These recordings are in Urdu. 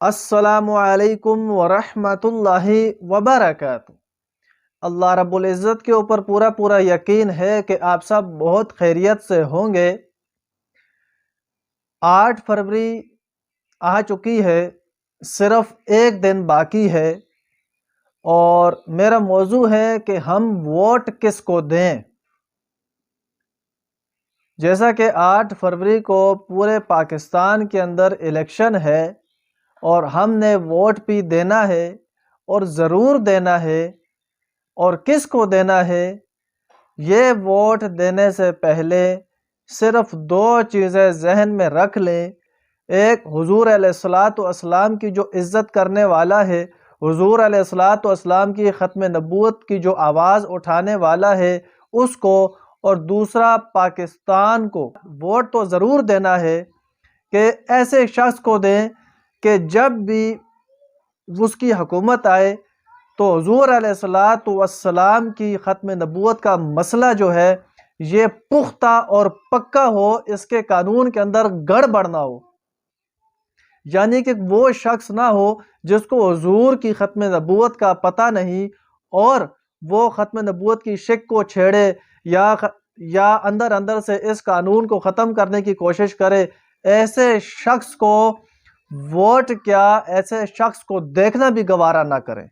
السلام علیکم ورحمۃ اللہ وبرکاتہ۔ اللہ رب العزت کے اوپر پورا یقین ہے کہ آپ سب بہت خیریت سے ہوں گے۔ 8 فروری آ چکی ہے، صرف ایک دن باقی ہے، اور میرا موضوع ہے کہ ہم ووٹ کس کو دیں۔ جیسا کہ 8 فروری کو پورے پاکستان کے اندر الیکشن ہے اور ہم نے ووٹ بھی دینا ہے اور ضرور دینا ہے، اور کس کو دینا ہے؟ یہ ووٹ دینے سے پہلے صرف 2 چیزیں ذہن میں رکھ لیں۔ ایک، حضور علیہ الصلوۃ والسلام کی جو عزت کرنے والا ہے، حضور علیہ الصلوۃ والسلام کی ختم نبوت کی جو آواز اٹھانے والا ہے اس کو، اور دوسرا پاکستان کو ووٹ تو ضرور دینا ہے کہ ایسے شخص کو دیں کہ جب بھی اس کی حکومت آئے تو حضور علیہ الصلوۃ والسلام کی ختم نبوت کا مسئلہ جو ہے یہ پختہ اور پکا ہو، اس کے قانون کے اندر گڑبڑ نہ ہو۔ یعنی کہ وہ شخص نہ ہو جس کو حضور کی ختم نبوت کا پتہ نہیں اور وہ ختم نبوت کی شک کو چھیڑے یا اندر سے اس قانون کو ختم کرنے کی کوشش کرے۔ ایسے شخص کو ووٹ کیا، ایسے شخص کو دیکھنا بھی گوارا نہ کریں۔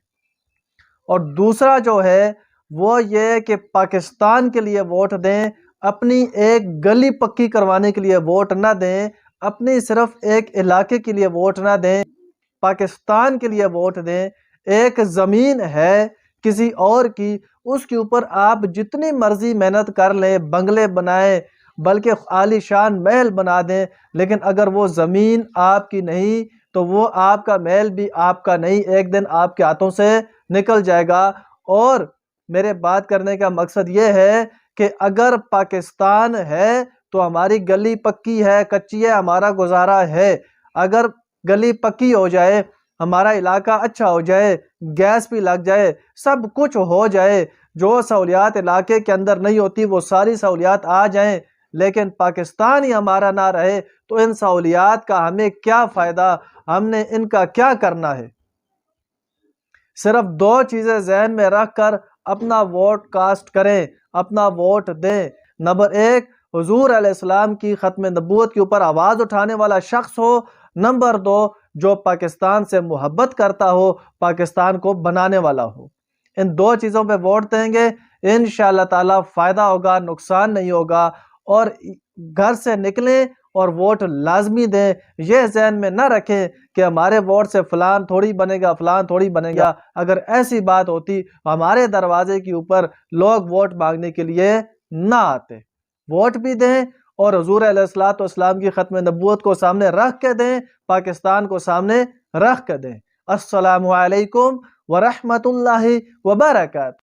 اور دوسرا جو ہے وہ یہ کہ پاکستان کے لیے ووٹ دیں، اپنی ایک گلی پکی کروانے کے لیے ووٹ نہ دیں، اپنی صرف ایک علاقے کے لیے ووٹ نہ دیں، پاکستان کے لیے ووٹ دیں۔ ایک زمین ہے کسی اور کی، اس کے اوپر آپ جتنی مرضی محنت کر لیں، بنگلے بنائیں، بلکہ عالی شان محل بنا دیں، لیکن اگر وہ زمین آپ کی نہیں تو وہ آپ کا محل بھی آپ کا نہیں، ایک دن آپ کے ہاتھوں سے نکل جائے گا۔ اور میرے بات کرنے کا مقصد یہ ہے کہ اگر پاکستان ہے تو ہماری گلی پکی ہے، کچی ہے، ہمارا گزارا ہے۔ اگر گلی پکی ہو جائے، ہمارا علاقہ اچھا ہو جائے، گیس بھی لگ جائے، سب کچھ ہو جائے، جو سہولیات علاقے کے اندر نہیں ہوتی وہ ساری سہولیات آ جائیں، لیکن پاکستان ہی ہمارا نہ رہے تو ان سہولیات کا ہمیں کیا فائدہ، ہم نے ان کا کیا کرنا ہے؟ صرف 2 چیزیں ذہن میں رکھ کر اپنا ووٹ کاسٹ کریں، اپنا ووٹ دیں۔ نمبر 1، حضور علیہ السلام کی ختم نبوت کے اوپر آواز اٹھانے والا شخص ہو۔ نمبر 2، جو پاکستان سے محبت کرتا ہو، پاکستان کو بنانے والا ہو۔ ان 2 چیزوں پہ ووٹ دیں گے، انشاءاللہ تعالی فائدہ ہوگا، نقصان نہیں ہوگا۔ اور گھر سے نکلیں اور ووٹ لازمی دیں۔ یہ ذہن میں نہ رکھیں کہ ہمارے ووٹ سے فلان تھوڑی بنے گا، فلان تھوڑی بنے گا۔ اگر ایسی بات ہوتی ہمارے دروازے کے اوپر لوگ ووٹ مانگنے کے لیے نہ آتے۔ ووٹ بھی دیں اور حضور علیہ الصلوۃ والسلام کی ختم نبوت کو سامنے رکھ کے دیں، پاکستان کو سامنے رکھ کے دیں۔ السلام علیکم ورحمۃ اللہ وبرکاتہ۔